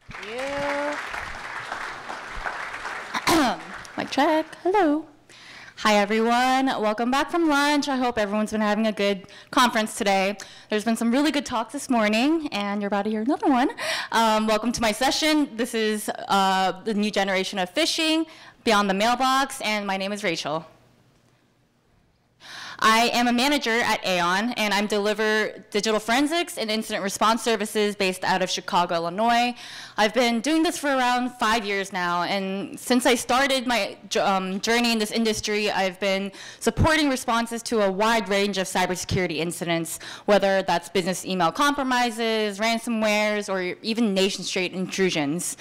You. Mic check. Hello. Hi, everyone. Welcome back from lunch. I hope everyone's been having a good conference today. There's been some really good talks this morning, and you're about to hear another one. Welcome to my session. This is the new generation of phishing, Beyond the Mailbox, and my name is Rachel. I am a manager at Aon, and I deliver digital forensics and incident response services based out of Chicago, Illinois. I've been doing this for around 5 years now, and since I started my journey in this industry, I've been supporting responses to a wide range of cybersecurity incidents, whether that's business email compromises, ransomwares, or even nation-state intrusions.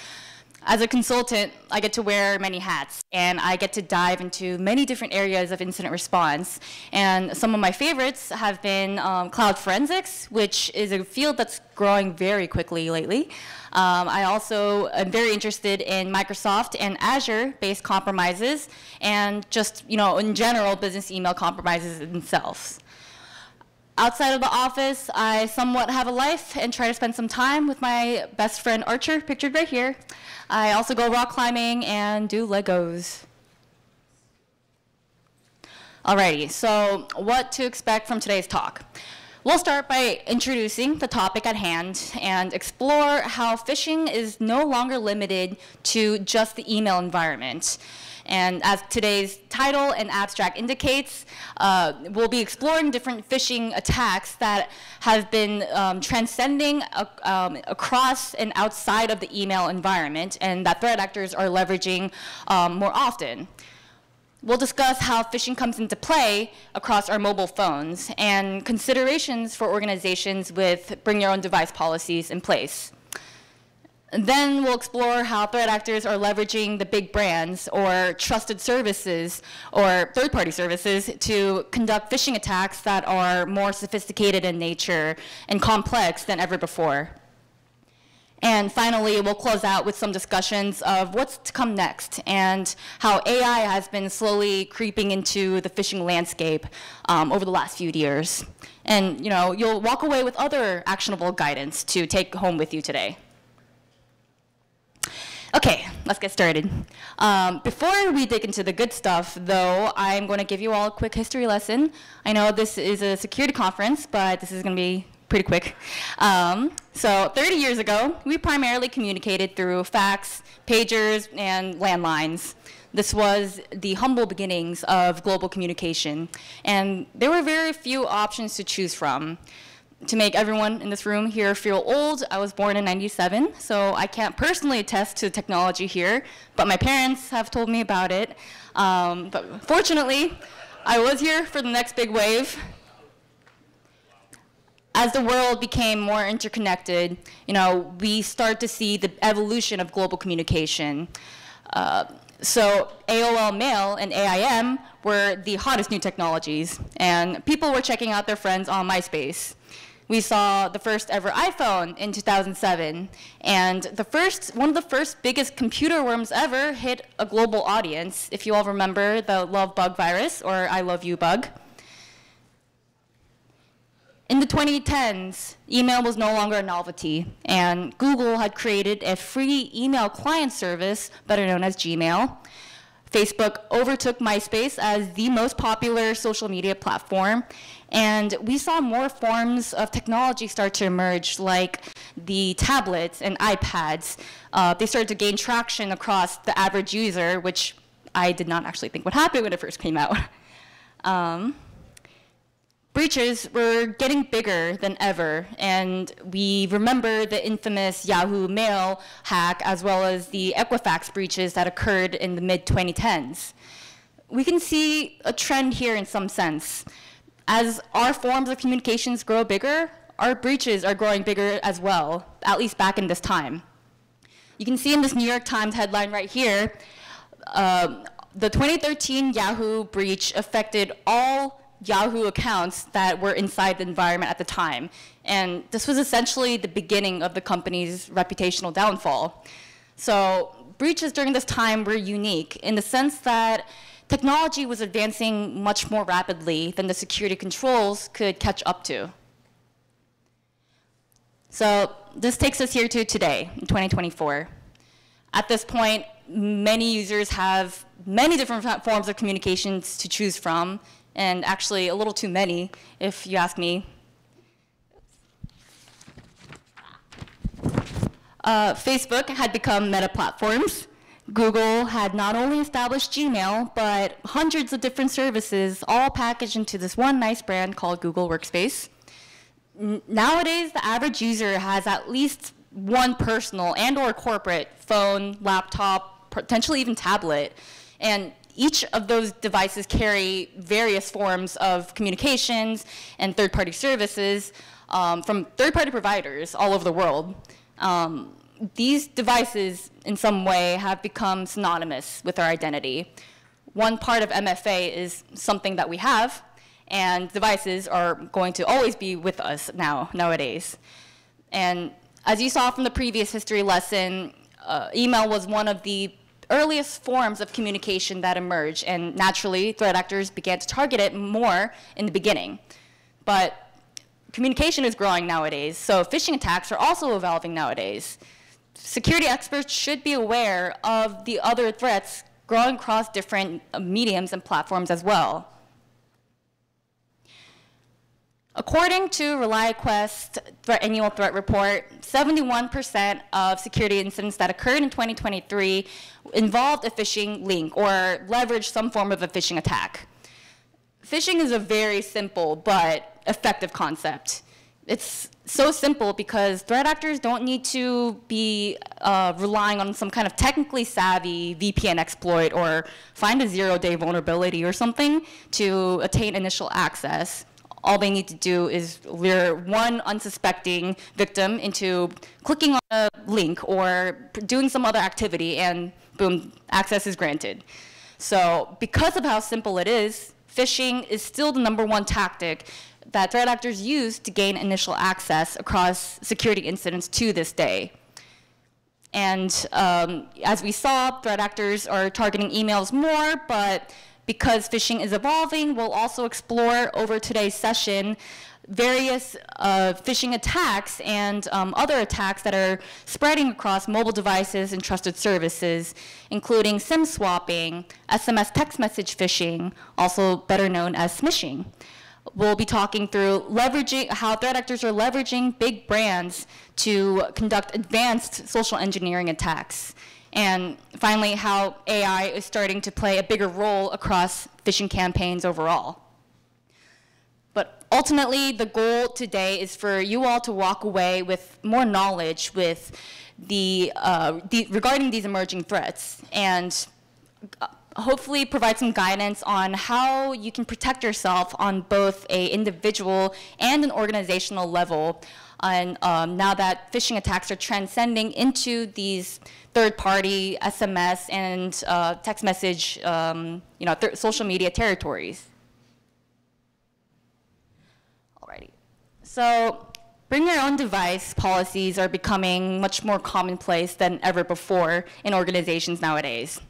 As a consultant, I get to wear many hats, and I get to dive into many different areas of incident response. And some of my favorites have been cloud forensics, which is a field that's growing very quickly lately. I also am very interested in Microsoft and Azure-based compromises, and just, in general, business email compromises themselves. Outside of the office, I somewhat have a life and try to spend some time with my best friend Archer, pictured right here. I also go rock climbing and do Legos. Alrighty, so what to expect from today's talk? We'll start by introducing the topic at hand and explore how phishing is no longer limited to just the email environment. And as today's title and abstract indicates, we'll be exploring different phishing attacks that have been transcending across and outside of the email environment, and that threat actors are leveraging more often. We'll discuss how phishing comes into play across our mobile phones and considerations for organizations with bring your own device policies in place. And then we'll explore how threat actors are leveraging the big brands or trusted services or third-party services to conduct phishing attacks that are more sophisticated in nature and complex than ever before. And finally, we'll close out with some discussions of what's to come next and how AI has been slowly creeping into the phishing landscape over the last few years. And you'll walk away with other actionable guidance to take home with you today. Okay, let's get started. Before we dig into the good stuff, though, I'm going to give you all a quick history lesson. I know this is a security conference, but this is going to be pretty quick. So 30 years ago, we primarily communicated through fax, pagers, and landlines. This was the humble beginnings of global communication, and there were very few options to choose from. To make everyone in this room here feel old, I was born in '97, so I can't personally attest to the technology here, but my parents have told me about it. But fortunately, I was here for the next big wave. As the world became more interconnected, we start to see the evolution of global communication. So AOL Mail and AIM were the hottest new technologies, and people were checking out their friends on MySpace. We saw the first ever iPhone in 2007, and one of the first biggest computer worms ever hit a global audience, if you all remember the Love Bug virus, or I Love You bug. In the 2010s, email was no longer a novelty, and Google had created a free email client service, better known as Gmail. Facebook overtook MySpace as the most popular social media platform, and we saw more forms of technology start to emerge, like the tablets and iPads. They started to gain traction across the average user, which I did not actually think would happen when it first came out. Breaches were getting bigger than ever, and we remember the infamous Yahoo Mail hack as well as the Equifax breaches that occurred in the mid-2010s. We can see a trend here in some sense. As our forms of communications grow bigger, our breaches are growing bigger as well, at least back in this time. You can see in this New York Times headline right here, the 2013 Yahoo breach affected all Yahoo accounts that were inside the environment at the time. And this was essentially the beginning of the company's reputational downfall. So breaches during this time were unique in the sense that technology was advancing much more rapidly than the security controls could catch up to. So this takes us here to today, 2024. At this point, many users have many different forms of communications to choose from, and actually a little too many, if you ask me. Facebook had become Meta platforms. Google had not only established Gmail, but hundreds of different services all packaged into this one nice brand called Google Workspace. Nowadays, the average user has at least one personal and or corporate phone, laptop, potentially even tablet. And each of those devices carry various forms of communications and third-party services from third-party providers all over the world. These devices, in some way, have become synonymous with our identity. One part of MFA is something that we have, and devices are going to always be with us nowadays. And as you saw from the previous history lesson, email was one of the earliest forms of communication that emerged, and naturally, threat actors began to target it more in the beginning. But communication is growing nowadays, so phishing attacks are also evolving nowadays. Security experts should be aware of the other threats growing across different mediums and platforms as well. According to ReliaQuest annual threat report, 71% of security incidents that occurred in 2023 involved a phishing link or leveraged some form of a phishing attack. Phishing is a very simple but effective concept. It's so simple because threat actors don't need to be relying on some kind of technically savvy VPN exploit or find a zero-day vulnerability or something to attain initial access. All they need to do is lure one unsuspecting victim into clicking on a link or doing some other activity, and boom, access is granted. So because of how simple it is, phishing is still the #1 tactic that threat actors use to gain initial access across security incidents to this day. And as we saw, threat actors are targeting emails more, but because phishing is evolving, we'll also explore over today's session various phishing attacks and other attacks that are spreading across mobile devices and trusted services, including SIM swapping, SMS text message phishing, also better known as smishing. We'll be talking through how threat actors are leveraging big brands to conduct advanced social engineering attacks. And finally, how AI is starting to play a bigger role across phishing campaigns overall. But ultimately, the goal today is for you all to walk away with more knowledge with regarding these emerging threats, and hopefully provide some guidance on how you can protect yourself on both an individual and an organizational level. And now that phishing attacks are transcending into these third-party SMS and text message, social media territories. Alrighty. So bring your own device policies are becoming much more commonplace than ever before in organizations nowadays,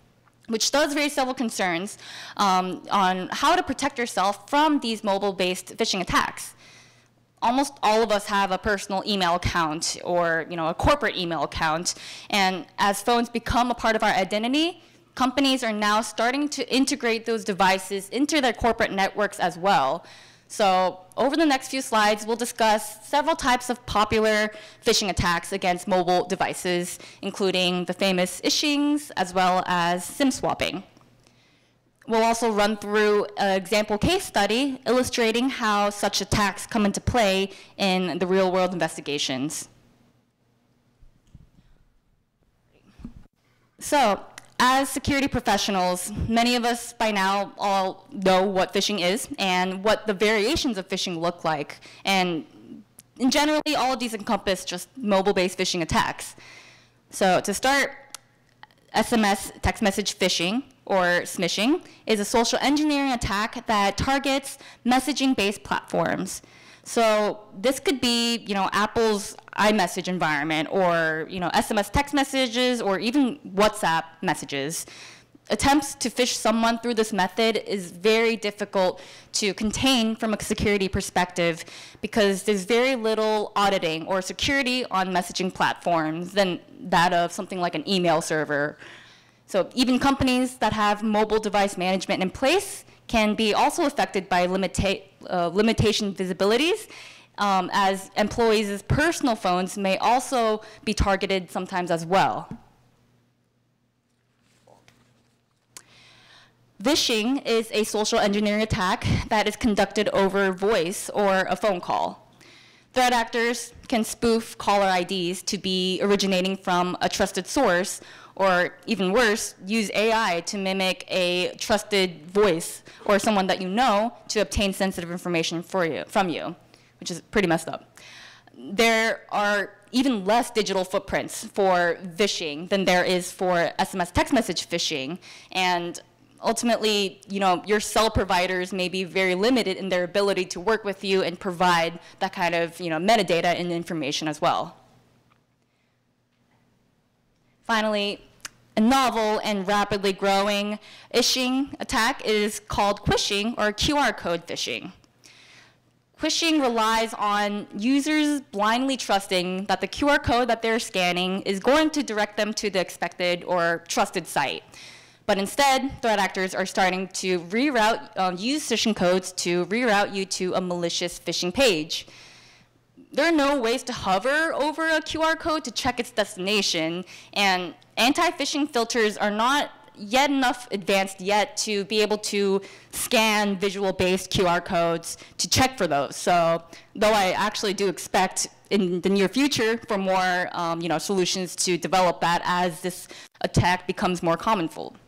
which does raise several concerns on how to protect yourself from these mobile-based phishing attacks. Almost all of us have a personal email account or a corporate email account, and as phones become a part of our identity, companies are now starting to integrate those devices into their corporate networks as well. So over the next few slides, we'll discuss several types of popular phishing attacks against mobile devices, including the famous phishings as well as SIM swapping. We'll also run through an example case study illustrating how such attacks come into play in the real-world investigations. So, as security professionals, many of us by now all know what phishing is and what the variations of phishing look like. And generally, all of these encompass just mobile-based phishing attacks. So to start, SMS text message phishing, or smishing, is a social engineering attack that targets messaging-based platforms. So this could be, Apple's iMessage environment, or SMS text messages, or even WhatsApp messages. attempts to phish someone through this method is very difficult to contain from a security perspective because there's very little auditing or security on messaging platforms than that of something like an email server. So even companies that have mobile device management in place can be also affected by limitation visibilities, as employees' personal phones may also be targeted sometimes as well. Phishing is a social engineering attack that is conducted over voice or a phone call. Threat actors can spoof caller IDs to be originating from a trusted source, or even worse, use AI to mimic a trusted voice or someone that you know to obtain sensitive information from you, which is pretty messed up. There are even less digital footprints for phishing than there is for SMS text message phishing, and ultimately, your cell providers may be very limited in their ability to work with you and provide that kind of, metadata and information as well. Finally, a novel and rapidly growing phishing attack is called quishing, or QR code phishing. Quishing relies on users blindly trusting that the QR code that they're scanning is going to direct them to the expected or trusted site. But instead, threat actors are starting to use phishing codes to reroute you to a malicious phishing page. There are no ways to hover over a QR code to check its destination, and anti-phishing filters are not yet enough advanced yet to be able to scan visual-based QR codes to check for those. So, though I actually do expect in the near future for more solutions to develop that as this attack becomes more commonfold.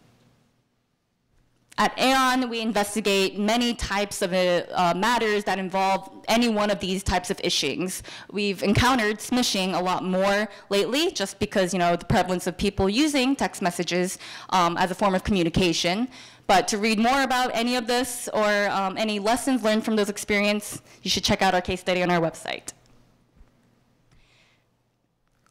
At Aon, we investigate many types of matters that involve any one of these types of phishings. We've encountered smishing a lot more lately, just because the prevalence of people using text messages as a form of communication. But to read more about any of this or any lessons learned from those experiences, you should check out our case study on our website.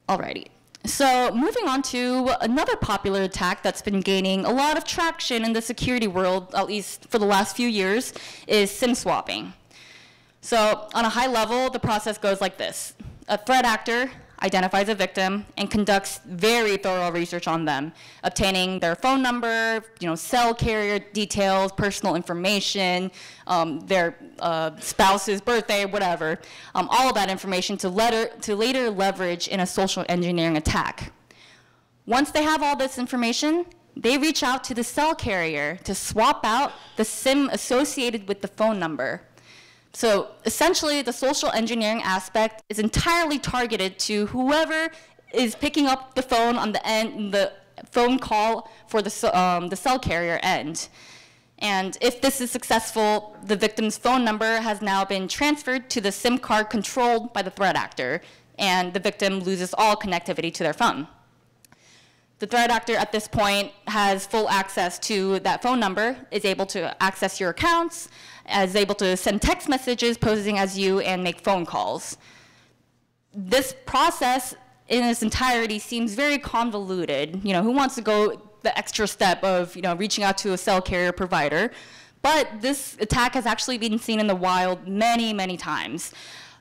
Alrighty. So moving on to another popular attack that's been gaining a lot of traction in the security world, at least for the last few years, is SIM swapping. So on a high level, the process goes like this. A threat actor identifies a victim and conducts very thorough research on them, obtaining their phone number, cell carrier details, personal information, their spouse's birthday, whatever, all of that information to later leverage in a social engineering attack. Once they have all this information, they reach out to the cell carrier to swap out the SIM associated with the phone number. So essentially, the social engineering aspect is entirely targeted to whoever is picking up the phone on the phone call for the cell carrier end. And if this is successful, the victim's phone number has now been transferred to the SIM card controlled by the threat actor, and the victim loses all connectivity to their phone. The threat actor at this point has full access to that phone number, is able to access your accounts, is able to send text messages posing as you, and make phone calls. This process in its entirety seems very convoluted. Who wants to go the extra step of reaching out to a cell carrier provider? But this attack has actually been seen in the wild many, many times.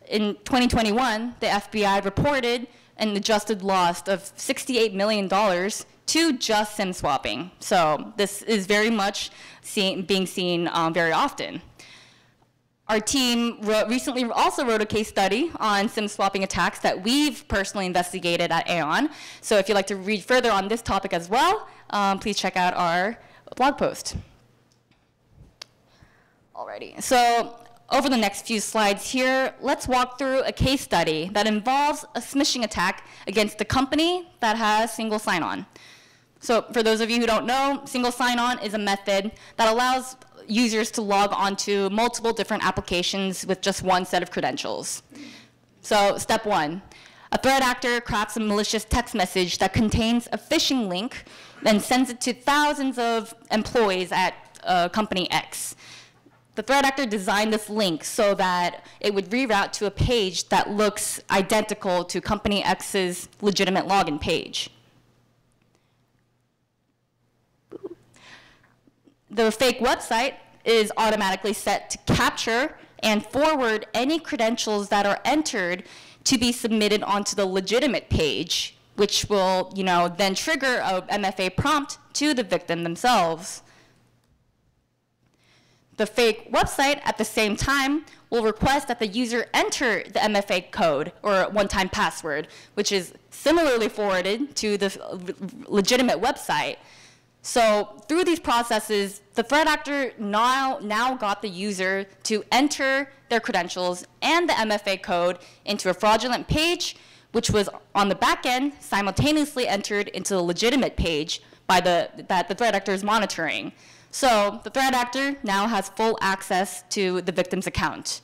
In 2021, the FBI reported an adjusted loss of $68 million to just SIM swapping. So this is very much being seen very often. Our team recently also wrote a case study on SIM swapping attacks that we've personally investigated at Aon. So if you'd like to read further on this topic as well, please check out our blog post. Alrighty, so over the next few slides here, let's walk through a case study that involves a smishing attack against a company that has single sign-on. So for those of you who don't know, single sign-on is a method that allows users to log onto multiple different applications with just one set of credentials. So step one, a threat actor crafts a malicious text message that contains a phishing link and sends it to thousands of employees at company X. The threat actor designed this link so that it would reroute to a page that looks identical to company X's legitimate login page. The fake website is automatically set to capture and forward any credentials that are entered to be submitted onto the legitimate page, which will, then trigger a MFA prompt to the victim themselves. The fake website, at the same time, will request that the user enter the MFA code or one-time password, which is similarly forwarded to the legitimate website. So through these processes, the threat actor now got the user to enter their credentials and the MFA code into a fraudulent page, which was on the back end simultaneously entered into the legitimate page that the threat actor is monitoring. So the threat actor now has full access to the victim's account.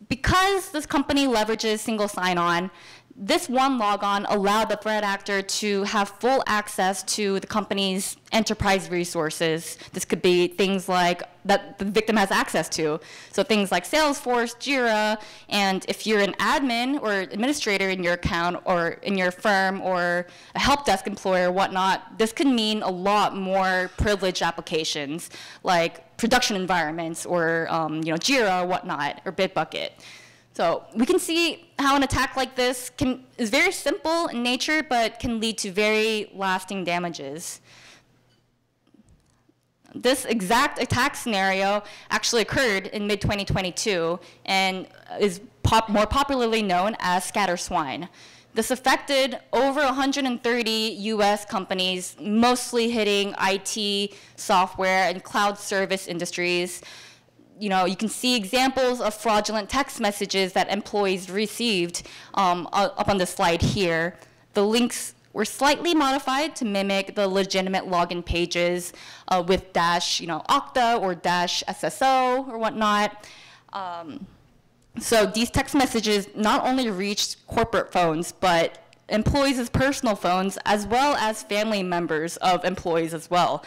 Because this company leverages single sign-on, this one logon allowed the threat actor to have full access to the company's enterprise resources. This could be things like that the victim has access to. So things like Salesforce, Jira, and if you're an admin or administrator in your account or in your firm or a help desk employee or whatnot, this could mean a lot more privileged applications like production environments or Jira or whatnot, or Bitbucket. So we can see how an attack like this is very simple in nature, but can lead to very lasting damages. This exact attack scenario actually occurred in mid-2022 and is more popularly known as scatter swine. This affected over 130 US companies, mostly hitting IT, software, and cloud service industries. You can see examples of fraudulent text messages that employees received up on the slide here. The links were slightly modified to mimic the legitimate login pages with -Okta or -SSO or whatnot. So these text messages not only reached corporate phones, but employees' personal phones, as well as family members of employees as well.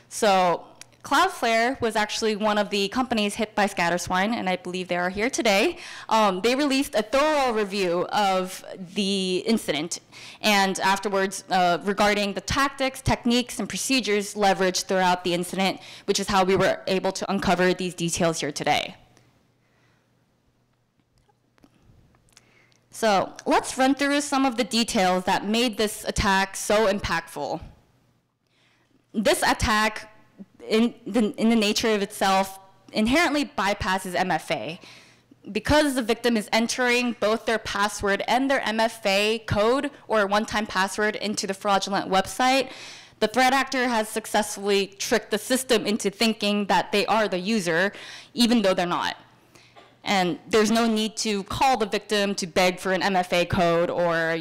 So Cloudflare was actually one of the companies hit by ScatterSwine, and I believe they are here today. They released a thorough review of the incident, and afterwards regarding the tactics, techniques, and procedures leveraged throughout the incident, which is how we were able to uncover these details here today. So let's run through some of the details that made this attack so impactful. This attack, in the nature of itself, inherently bypasses MFA. Because the victim is entering both their password and their MFA code or one-time password into the fraudulent website, the threat actor has successfully tricked the system into thinking that they are the user, even though they're not. And there's no need to call the victim to beg for an MFA code or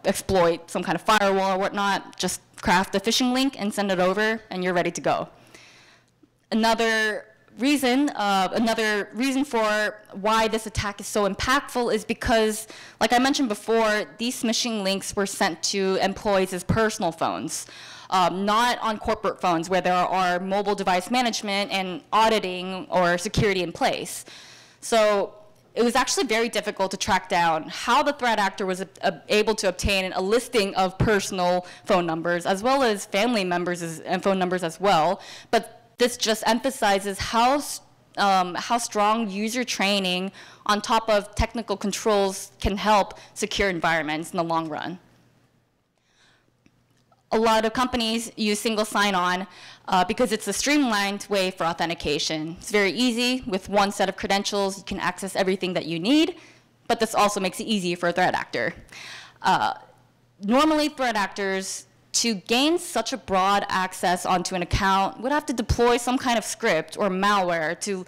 exploit some kind of firewall or whatnot. Just craft a phishing link and send it over, and you're ready to go. Another reason for why this attack is so impactful is because, like I mentioned before, these smishing links were sent to employees' personal phones, not on corporate phones where there are mobile device management and auditing or security in place. So it was actually very difficult to track down how the threat actor was able to obtain a listing of personal phone numbers as well as family members' and phone numbers as well. But this just emphasizes how strong user training on top of technical controls can help secure environments in the long run. A lot of companies use single sign-on because it's a streamlined way for authentication. It's very easy. With one set of credentials, you can access everything that you need, but this also makes it easy for a threat actor. Normally, threat actors, to gain such a broad access onto an account, would have to deploy some kind of script or malware to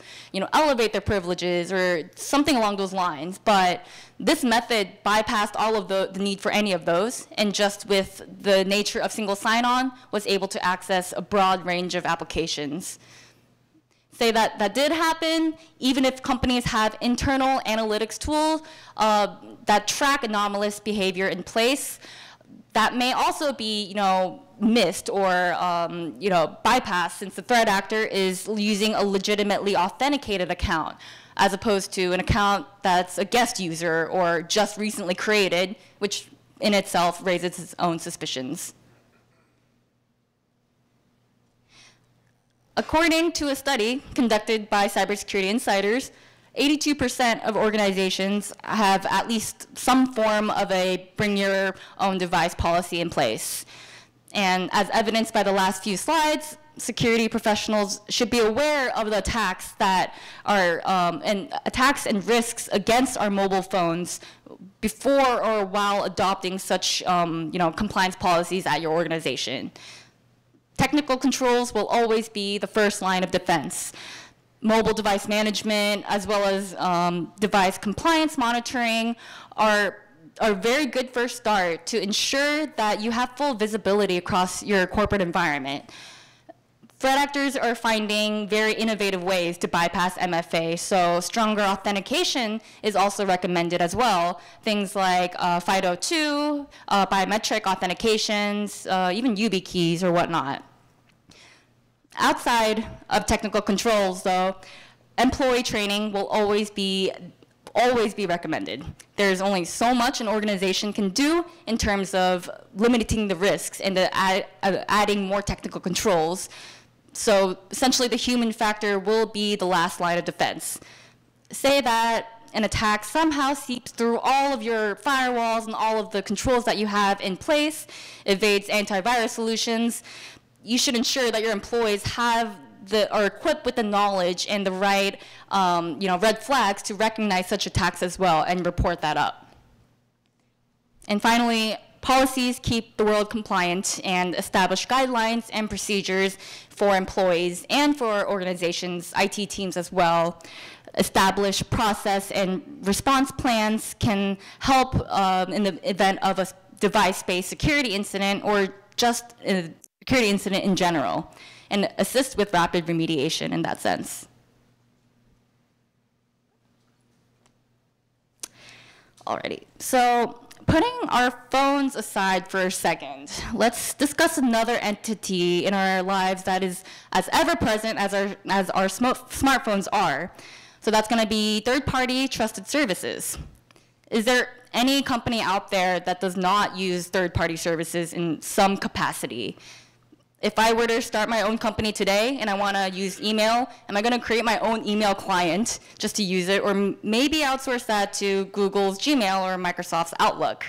elevate their privileges or something along those lines. But this method bypassed all of the need for any of those, and just with the nature of single sign-on, was able to access a broad range of applications. Say that did happen, even if companies have internal analytics tools that track anomalous behavior in place, that may also be, missed or, bypassed, since the threat actor is using a legitimately authenticated account, as opposed to an account that's a guest user or just recently created, which in itself raises its own suspicions. According to a study conducted by Cybersecurity Insiders, 82% of organizations have at least some form of a bring your own device policy in place. And as evidenced by the last few slides, security professionals should be aware of the attacks that are, and attacks and risks against our mobile phones before or while adopting such compliance policies at your organization. Technical controls will always be the first line of defense. Mobile device management, as well as device compliance monitoring, are a very good first start to ensure that you have full visibility across your corporate environment. Threat actors are finding very innovative ways to bypass MFA, so stronger authentication is also recommended as well. Things like FIDO2, biometric authentications, even YubiKeys or whatnot. Outside of technical controls, though, employee training will always be recommended. There's only so much an organization can do in terms of limiting the risks and adding more technical controls. So essentially the human factor will be the last line of defense. Say that an attack somehow seeps through all of your firewalls and all of the controls that you have in place, evades antivirus solutions. You should ensure that your employees are equipped with the knowledge and the right red flags to recognize such attacks as well and report that up. And finally, policies keep the world compliant and establish guidelines and procedures for employees and for organizations, IT teams as well. Establish process and response plans can help in the event of a device-based security incident or just a security incident in general, and assist with rapid remediation in that sense. Alrighty, so putting our phones aside for a second, let's discuss another entity in our lives that is as ever-present as our smartphones are. So that's going to be third-party trusted services. Is there any company out there that does not use third-party services in some capacity? If I were to start my own company today and I want to use email, am I going to create my own email client just to use it, or maybe outsource that to Google's Gmail or Microsoft's Outlook?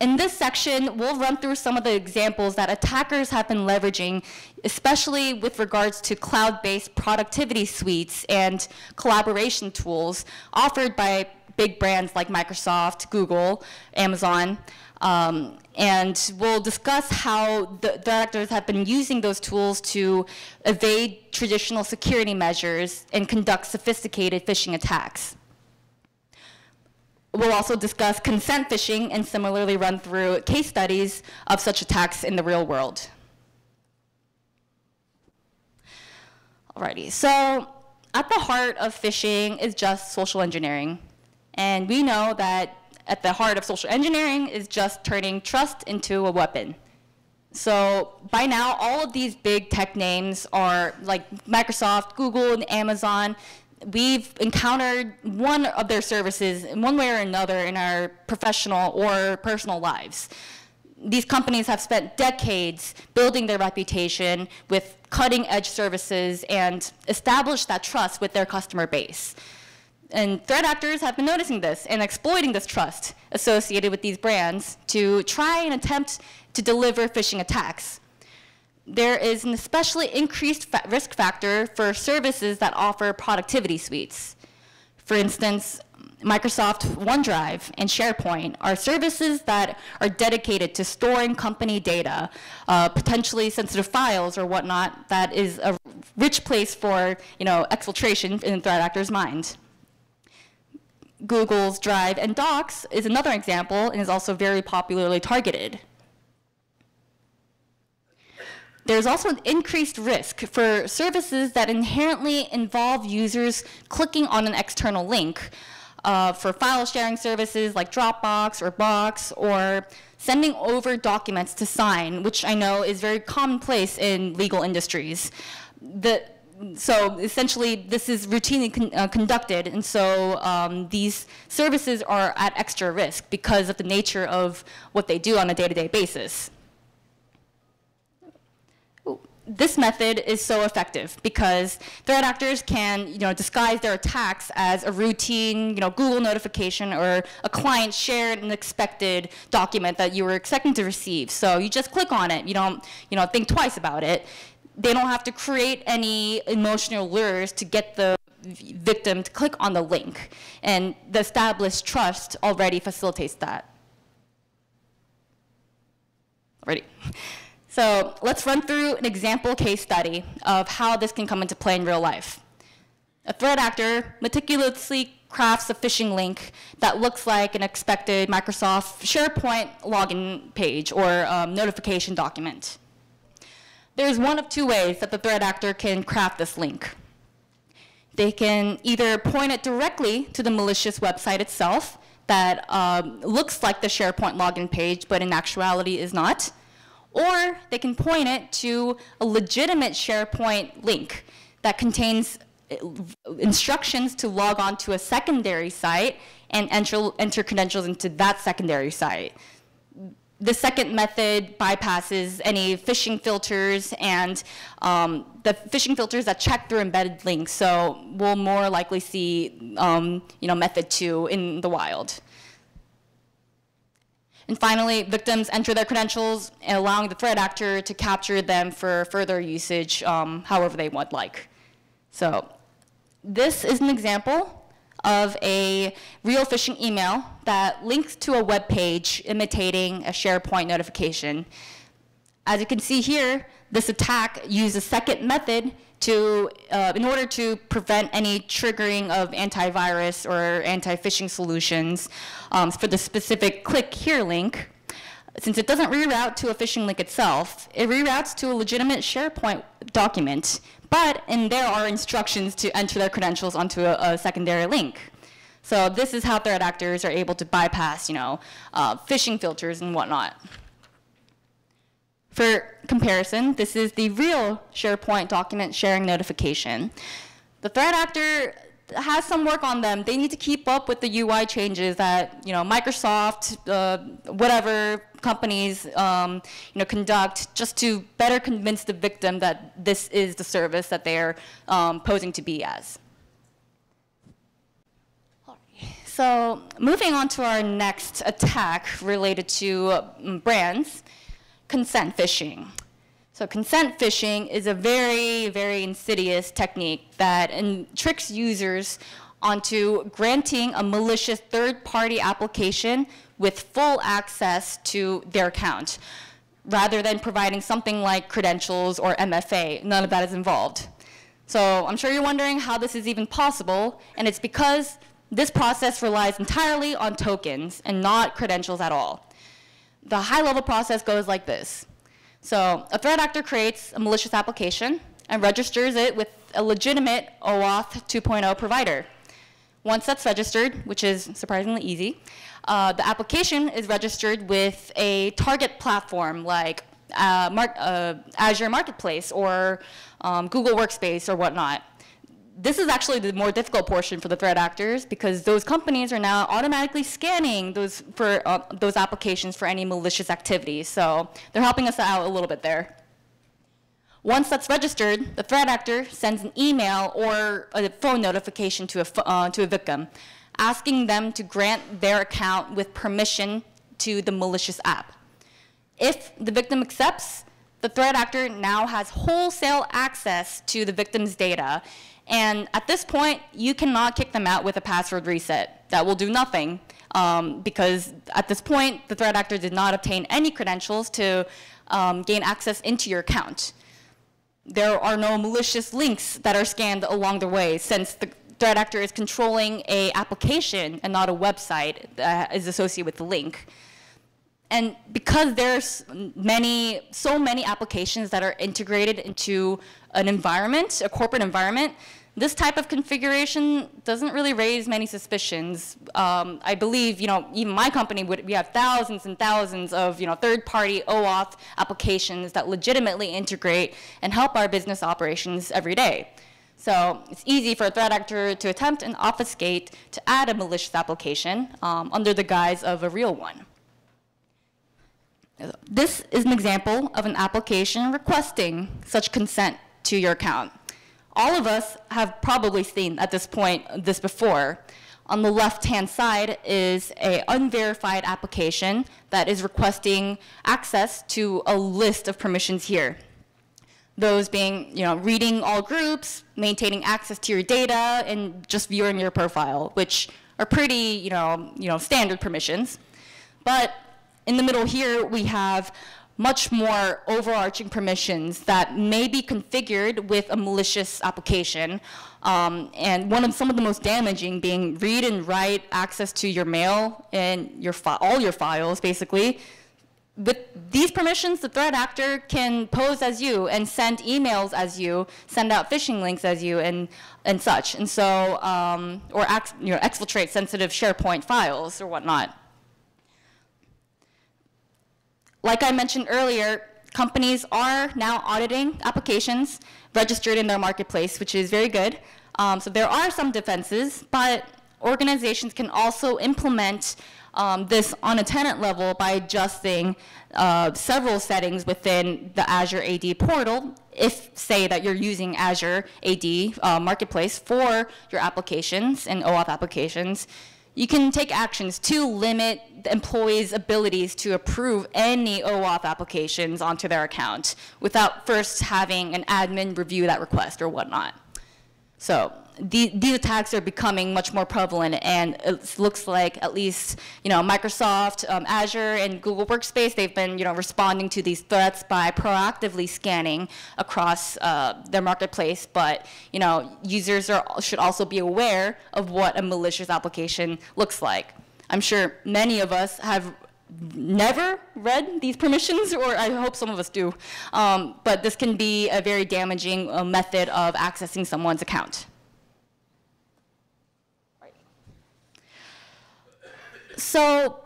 In this section, we'll run through some of the examples that attackers have been leveraging, especially with regards to cloud-based productivity suites and collaboration tools offered by big brands like Microsoft, Google, Amazon. And we'll discuss how the threat actors have been using those tools to evade traditional security measures and conduct sophisticated phishing attacks. We'll also discuss consent phishing and similarly run through case studies of such attacks in the real world. Alrighty, so at the heart of phishing is just social engineering. And we know that at the heart of social engineering is just turning trust into a weapon. So by now, all of these big tech names are like Microsoft, Google, and Amazon. We've encountered one of their services in one way or another in our professional or personal lives. These companies have spent decades building their reputation with cutting-edge services and established that trust with their customer base. And threat actors have been noticing this and exploiting this trust associated with these brands to try and attempt to deliver phishing attacks. There is an especially increased risk factor for services that offer productivity suites. For instance, Microsoft OneDrive and SharePoint are services that are dedicated to storing company data, potentially sensitive files or whatnot, that is a rich place for exfiltration in the threat actor's mind. Google's Drive and Docs is another example and is also very popularly targeted. There's also an increased risk for services that inherently involve users clicking on an external link, for file sharing services like Dropbox or Box, or sending over documents to sign, which I know is very commonplace in legal industries. so essentially, this is routinely conducted, and so these services are at extra risk because of the nature of what they do on a day-to-day basis. This method is so effective because threat actors can, disguise their attacks as a routine, Google notification or a client shared an expected document that you were expecting to receive. So you just click on it. You don't, think twice about it. They don't have to create any emotional lures to get the victim to click on the link. And the established trust already facilitates that. Already. So let's run through an example case study of how this can come into play in real life. A threat actor meticulously crafts a phishing link that looks like an expected Microsoft SharePoint login page or notification document. There's one of two ways that the threat actor can craft this link. They can either point it directly to the malicious website itself that looks like the SharePoint login page, but in actuality is not. Or they can point it to a legitimate SharePoint link that contains instructions to log on to a secondary site and enter credentials into that secondary site. The second method bypasses any phishing filters and the phishing filters that check through embedded links. So we'll more likely see method 2 in the wild. And finally, victims enter their credentials, and allowing the threat actor to capture them for further usage however they would like. So this is an example of a real phishing email that links to a web page imitating a SharePoint notification. As you can see here, this attack used a second method in order to prevent any triggering of antivirus or anti-phishing solutions for the specific click here link. Since it doesn't reroute to a phishing link itself, it reroutes to a legitimate SharePoint document, and there are instructions to enter their credentials onto a secondary link. So this is how threat actors are able to bypass, phishing filters and whatnot. For comparison, this is the real SharePoint document sharing notification. The threat actor has some work on them. They need to keep up with the UI changes that Microsoft, whatever companies conduct, just to better convince the victim that this is the service that they're posing to be as. So moving on to our next attack related to brands. Consent phishing. So consent phishing is a very, very insidious technique that tricks users onto granting a malicious third-party application with full access to their account, rather than providing something like credentials or MFA. None of that is involved. So I'm sure you're wondering how this is even possible, and it's because this process relies entirely on tokens and not credentials at all. The high-level process goes like this. So a threat actor creates a malicious application and registers it with a legitimate OAuth 2.0 provider. Once that's registered, which is surprisingly easy, the application is registered with a target platform like Azure Marketplace or Google Workspace or whatnot. This is actually the more difficult portion for the threat actors because those companies are now automatically scanning those applications for any malicious activity. So they're helping us out a little bit there. Once that's registered, the threat actor sends an email or a phone notification to a victim, asking them to grant their account with permission to the malicious app. If the victim accepts, the threat actor now has wholesale access to the victim's data. And at this point, you cannot kick them out with a password reset. That will do nothing because at this point, the threat actor did not obtain any credentials to gain access into your account. There are no malicious links that are scanned along the way since the threat actor is controlling an application and not a website that is associated with the link. And because there's so many applications that are integrated into an environment, a corporate environment, this type of configuration doesn't really raise many suspicions. I believe, even my company, we have thousands and thousands of, third-party OAuth applications that legitimately integrate and help our business operations every day. So it's easy for a threat actor to attempt and obfuscate to add a malicious application under the guise of a real one. This is an example of an application requesting such consent to your account. All of us have probably seen at this point this before. On the left-hand side is an unverified application that is requesting access to a list of permissions here. Those being, reading all groups, maintaining access to your data, and just viewing your profile, which are pretty, standard permissions. But in the middle here, we have much more overarching permissions that may be configured with a malicious application. And some of the most damaging being read and write access to your mail and all your files, basically. With these permissions, the threat actor can pose as you and send emails as you, send out phishing links as you, and such. And so, or exfiltrate sensitive SharePoint files or whatnot. Like I mentioned earlier, companies are now auditing applications registered in their marketplace, which is very good. So there are some defenses, but organizations can also implement this on a tenant level by adjusting several settings within the Azure AD portal. If, say, that you're using Azure AD Marketplace for your applications and OAuth applications, you can take actions to limit the employees' abilities to approve any OAuth applications onto their account without first having an admin review that request or whatnot. So these attacks are becoming much more prevalent, and it looks like at least Microsoft, Azure, and Google Workspace, they've been responding to these threats by proactively scanning across their marketplace. But users should also be aware of what a malicious application looks like. I'm sure many of us have never read these permissions, or I hope some of us do. But this can be a very damaging method of accessing someone's account. So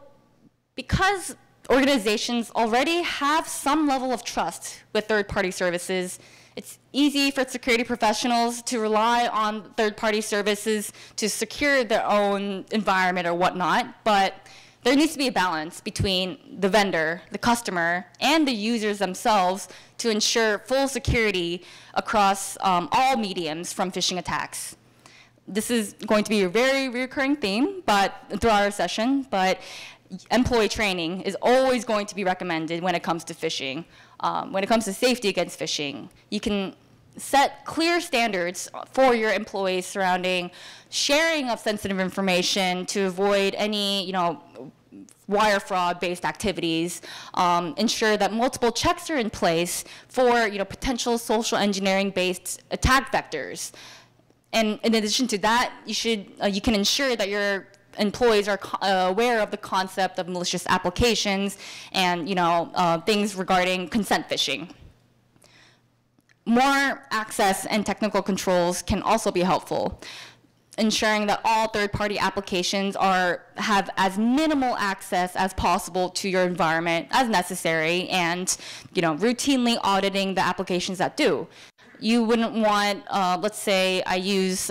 because organizations already have some level of trust with third-party services, it's easy for security professionals to rely on third-party services to secure their own environment or whatnot, but there needs to be a balance between the vendor, the customer, and the users themselves to ensure full security across all mediums from phishing attacks. This is going to be a very recurring theme throughout our session, but employee training is always going to be recommended when it comes to phishing. When it comes to safety against phishing, you can set clear standards for your employees surrounding sharing of sensitive information to avoid any, wire fraud-based activities. Ensure that multiple checks are in place for, potential social engineering-based attack vectors. And in addition to that, you can ensure that your employees are aware of the concept of malicious applications and things regarding consent phishing. More access and technical controls can also be helpful, ensuring that all third-party applications have as minimal access as possible to your environment as necessary, and routinely auditing the applications that do. You wouldn't want, let's say I use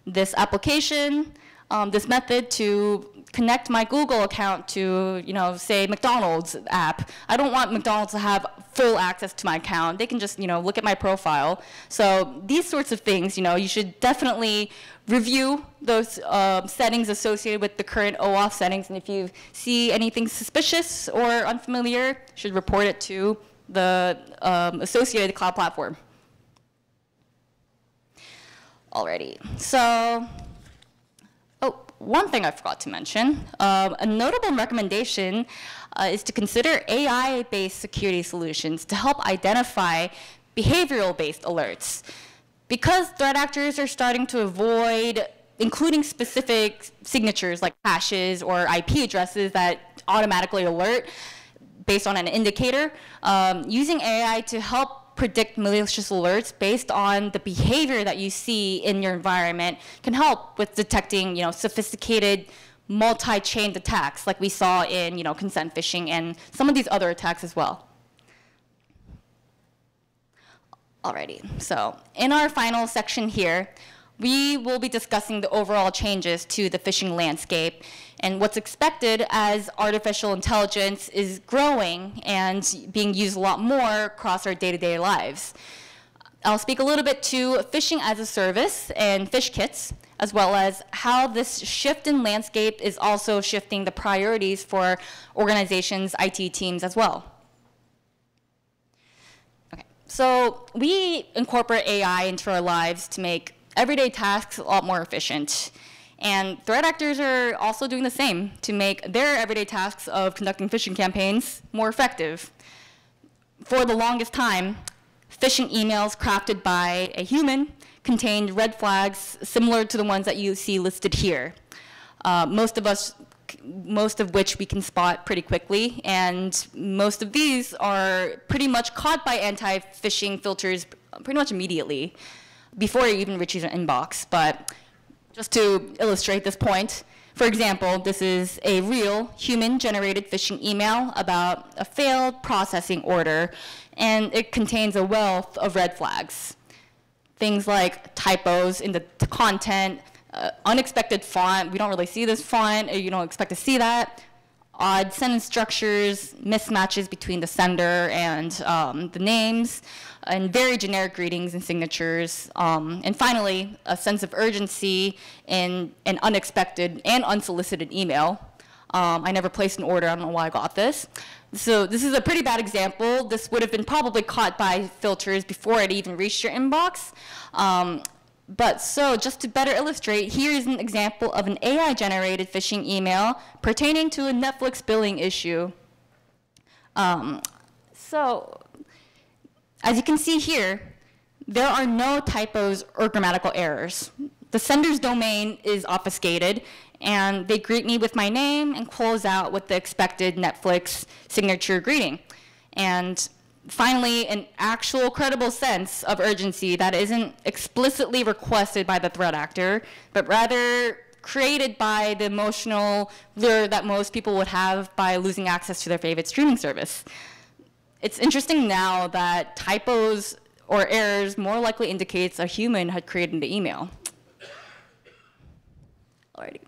this application, this method to connect my Google account to, say McDonald's app. I don't want McDonald's to have full access to my account. They can just, look at my profile. So these sorts of things, you should definitely review those settings associated with the current OAuth settings. And if you see anything suspicious or unfamiliar, you should report it to the associated cloud platform. Alrighty, so, one thing I forgot to mention, a notable recommendation is to consider AI-based security solutions to help identify behavioral-based alerts. Because threat actors are starting to avoid including specific signatures like hashes or IP addresses that automatically alert based on an indicator, using AI to help predict malicious alerts based on the behavior that you see in your environment can help with detecting, sophisticated multi-chain attacks like we saw in, consent phishing and some of these other attacks as well. Alrighty, so in our final section here, we will be discussing the overall changes to the phishing landscape and what's expected as artificial intelligence is growing and being used a lot more across our day-to-day lives. I'll speak a little bit to phishing as a service and phish kits, as well as how this shift in landscape is also shifting the priorities for organizations' IT teams as well. Okay, so we incorporate AI into our lives to make everyday tasks a lot more efficient. And threat actors are also doing the same to make their everyday tasks of conducting phishing campaigns more effective. For the longest time, phishing emails crafted by a human contained red flags similar to the ones that you see listed here. Most of which we can spot pretty quickly, and most of these are pretty much caught by anti-phishing filters pretty much immediately, before it even reaches your inbox. But just to illustrate this point, for example, this is a real human-generated phishing email about a failed processing order, and it contains a wealth of red flags. Things like typos in the content, unexpected font, we don't really see this font, or you don't expect to see that, odd sentence structures, mismatches between the sender and the names, and very generic greetings and signatures, and finally, a sense of urgency in an unexpected and unsolicited email. I never placed an order, I don't know why I got this. So this is a pretty bad example. This would have been probably caught by filters before it even reached your inbox. But so just to better illustrate, here is an example of an AI-generated phishing email pertaining to a Netflix billing issue. So as you can see here, there are no typos or grammatical errors. The sender's domain is obfuscated, and they greet me with my name and close out with the expected Netflix signature greeting. And finally, an actual credible sense of urgency that isn't explicitly requested by the threat actor, but rather created by the emotional lure that most people would have by losing access to their favorite streaming service. It's interesting now that typos or errors more likely indicates a human had created the email. Alrighty.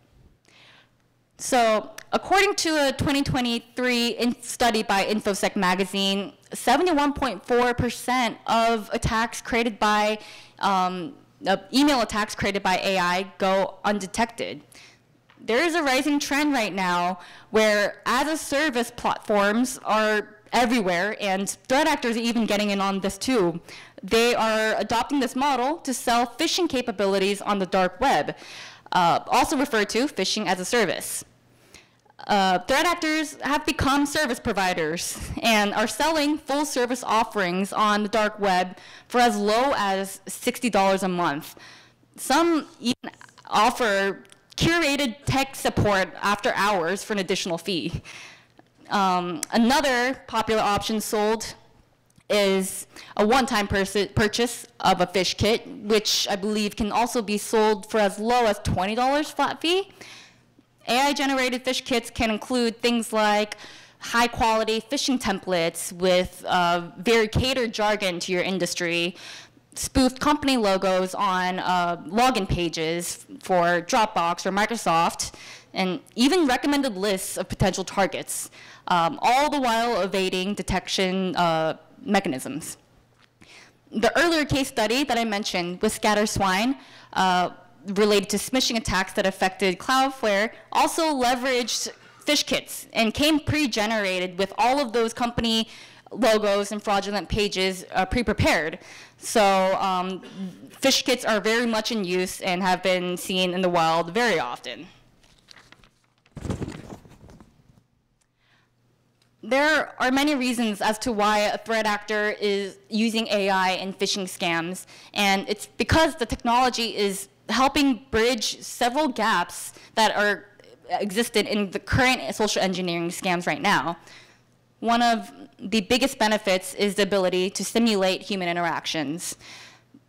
So, according to a 2023 study by InfoSec magazine, 71.4% of attacks created by, email attacks created by AI go undetected. There is a rising trend right now where as-a-service platforms are everywhere, and threat actors are even getting in on this too. They are adopting this model to sell phishing capabilities on the dark web, also referred to phishing as a service. Threat actors have become service providers and are selling full service offerings on the dark web for as low as $60 a month. Some even offer curated tech support after hours for an additional fee. Another popular option sold is a one-time purchase of a phish kit, which I believe can also be sold for as low as $20 flat fee. AI-generated phish kits can include things like high-quality phishing templates with very catered jargon to your industry, spoofed company logos on login pages for Dropbox or Microsoft, and even recommended lists of potential targets, all the while evading detection mechanisms. The earlier case study that I mentioned with Scatter Swine related to smishing attacks that affected Cloudflare also leveraged phish kits and came pre-generated with all of those company logos and fraudulent pages pre-prepared. So phish kits are very much in use and have been seen in the wild very often. There are many reasons as to why a threat actor is using AI in phishing scams, and it's because the technology is helping bridge several gaps that are existed in the current social engineering scams right now. One of the biggest benefits is the ability to simulate human interactions.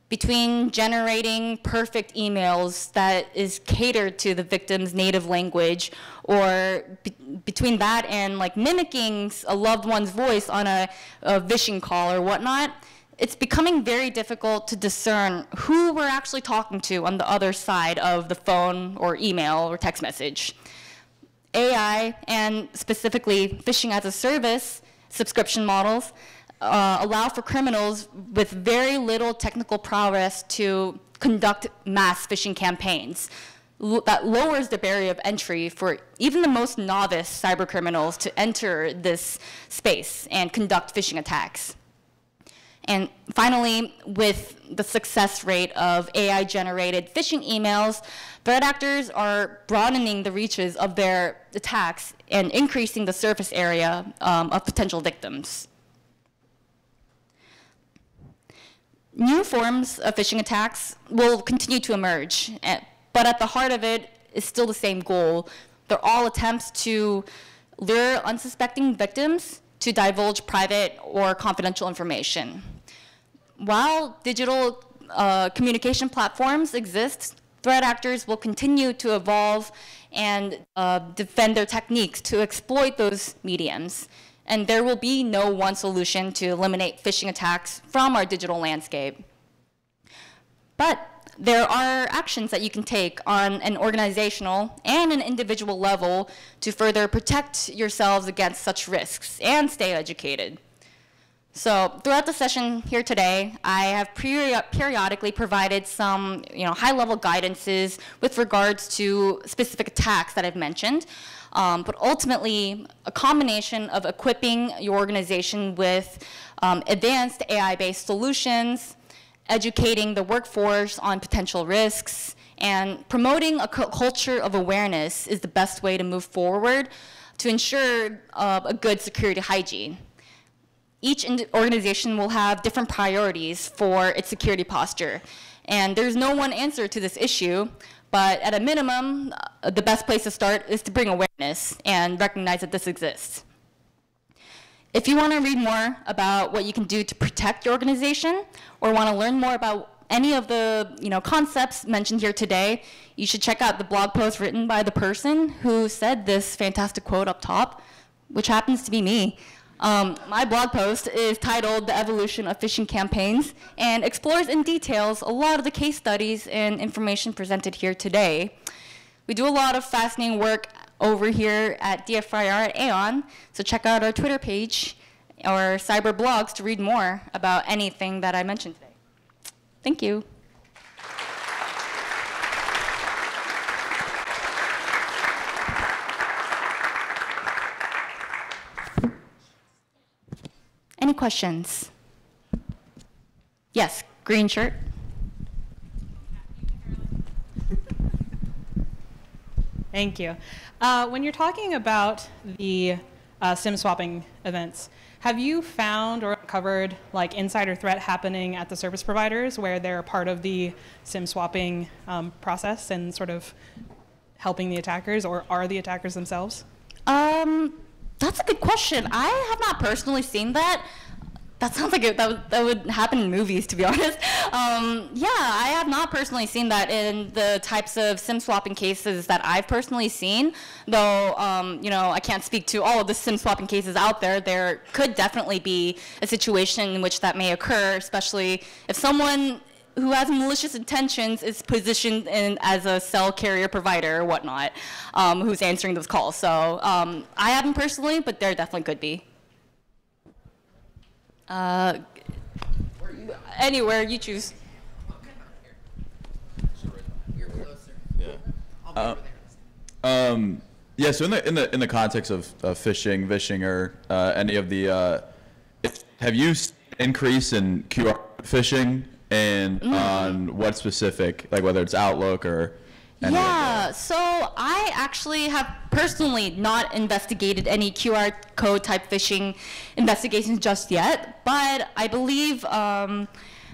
Between generating perfect emails that is catered to the victim's native language, or between that and like mimicking a loved one's voice on a phishing call or whatnot, it's becoming very difficult to discern who we're actually talking to on the other side of the phone or email or text message. AI, and specifically phishing as a service subscription models, allow for criminals with very little technical prowess to conduct mass phishing campaigns. That lowers the barrier of entry for even the most novice cyber criminals to enter this space and conduct phishing attacks. And finally, with the success rate of AI-generated phishing emails, threat actors are broadening the reaches of their attacks and increasing the surface area of potential victims. New forms of phishing attacks will continue to emerge, but at the heart of it is still the same goal. They're all attempts to lure unsuspecting victims to divulge private or confidential information. While digital communication platforms exist, threat actors will continue to evolve and defend their techniques to exploit those mediums. And there will be no one solution to eliminate phishing attacks from our digital landscape. But there are actions that you can take on an organizational and an individual level to further protect yourselves against such risks and stay educated. So throughout the session here today, I have periodically provided some high-level guidances with regards to specific attacks that I've mentioned. But ultimately, a combination of equipping your organization with advanced AI-based solutions, educating the workforce on potential risks, and promoting a culture of awareness is the best way to move forward to ensure a good security hygiene. Each organization will have different priorities for its security posture. And there's no one answer to this issue, but at a minimum, the best place to start is to bring awareness and recognize that this exists. If you want to read more about what you can do to protect your organization, or want to learn more about any of the concepts mentioned here today, you should check out the blog post written by the person who said this fantastic quote up top, which happens to be me. My blog post is titled The Evolution of Phishing Campaigns and explores in details a lot of the case studies and information presented here today. We do a lot of fascinating work over here at DFIR at Aon, so check out our Twitter page or cyber blogs to read more about anything that I mentioned today. Thank you. Any questions? Yes, green shirt. Thank you. When you're talking about the SIM swapping events, have you found or uncovered like insider threat happening at the service providers where they're part of the SIM swapping process and sort of helping the attackers, or are the attackers themselves? That's a good question. I have not personally seen that. That sounds like that would happen in movies, to be honest. Yeah, I have not personally seen that in the types of SIM swapping cases that I've personally seen. Though, I can't speak to all of the SIM swapping cases out there. There could definitely be a situation in which that may occur, especially if someone who has malicious intentions is positioned as a cell carrier provider or whatnot, who's answering those calls. So I haven't personally, but there definitely could be. Anywhere you choose. You're closer. Yeah. Yeah. So in the context of phishing, or any of the, have you seen an increase in QR phishing, and on what specific, like whether it's Outlook or? Yeah, so I actually have personally not investigated any QR code type phishing investigations just yet, but I believe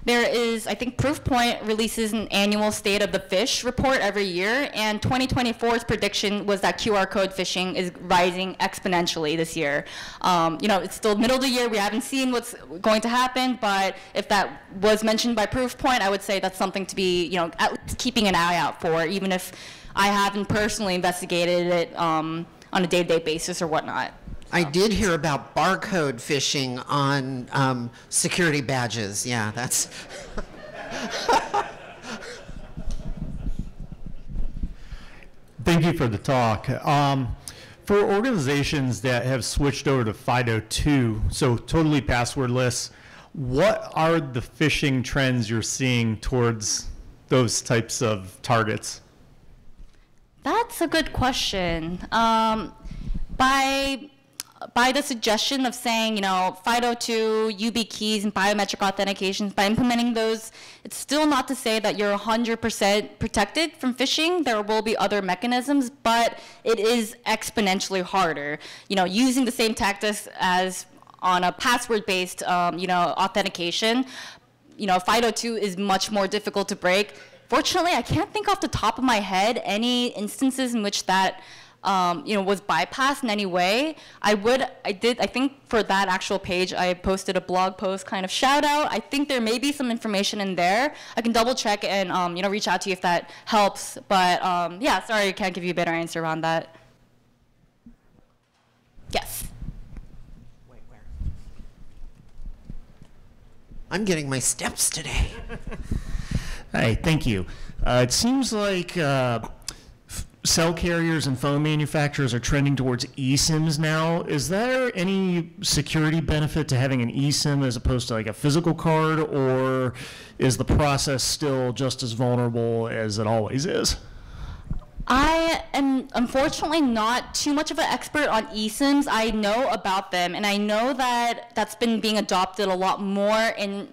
there is, I think Proofpoint releases an annual State of the Phish report every year, and 2024's prediction was that QR code phishing is rising exponentially this year. It's still middle of the year, we haven't seen what's going to happen, but if that was mentioned by Proofpoint, I would say that's something to be, at least keeping an eye out for, even if I haven't personally investigated it on a day-to-day basis or whatnot. I did hear about barcode phishing on security badges. Yeah, that's. Thank you for the talk. For organizations that have switched over to FIDO2, so totally passwordless, what are the phishing trends you're seeing towards those types of targets? That's a good question. By the suggestion of saying, FIDO2, UB keys, and biometric authentications, by implementing those, it's still not to say that you're 100% protected from phishing. There will be other mechanisms, but it is exponentially harder. Using the same tactics as on a password-based, authentication, FIDO2 is much more difficult to break. Fortunately, I can't think off the top of my head any instances in which that was bypassed in any way. I think for that actual page, I posted a blog post kind of shout out. I think there may be some information in there. I can double check and, reach out to you if that helps. But yeah, sorry, I can't give you a better answer on that. Yes. Wait, where? I'm getting my steps today. Hey, thank you. It seems like cell carriers and phone manufacturers are trending towards eSIMs now. Is there any security benefit to having an eSIM as opposed to like a physical card, or is the process still just as vulnerable as it always is? I am unfortunately not too much of an expert on eSIMs. I know about them, and I know that that's been being adopted a lot more in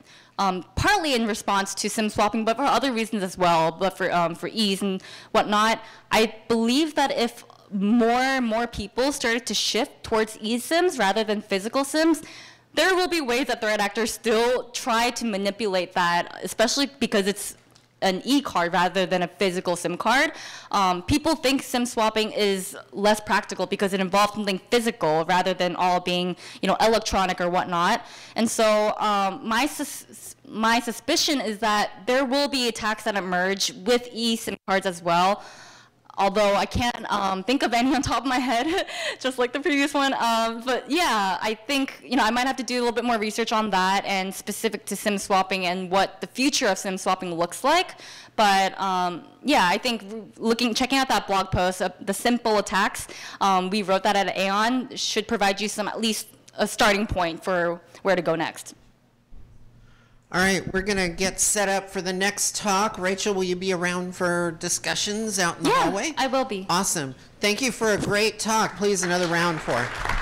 partly in response to SIM swapping, but for other reasons as well, but for ease and whatnot. I believe that if more people started to shift towards eSIMs rather than physical SIMs, there will be ways that threat actors still try to manipulate that, especially because it's an e-card rather than a physical SIM card. People think SIM swapping is less practical because it involves something physical rather than all being, electronic or whatnot. And so my suspicion is that there will be attacks that emerge with eSIM cards as well. Although I can't think of any on top of my head, just like the previous one. But yeah, I think I might have to do a little bit more research on that and specific to SIM swapping and what the future of SIM swapping looks like. But yeah, I think checking out that blog post, the simple attacks, we wrote that at Aon, should provide you at least a starting point for where to go next. All right, we're going to get set up for the next talk. Rachel, will you be around for discussions out in the hallway? I will be. Awesome. Thank you for a great talk. Please, another round for her.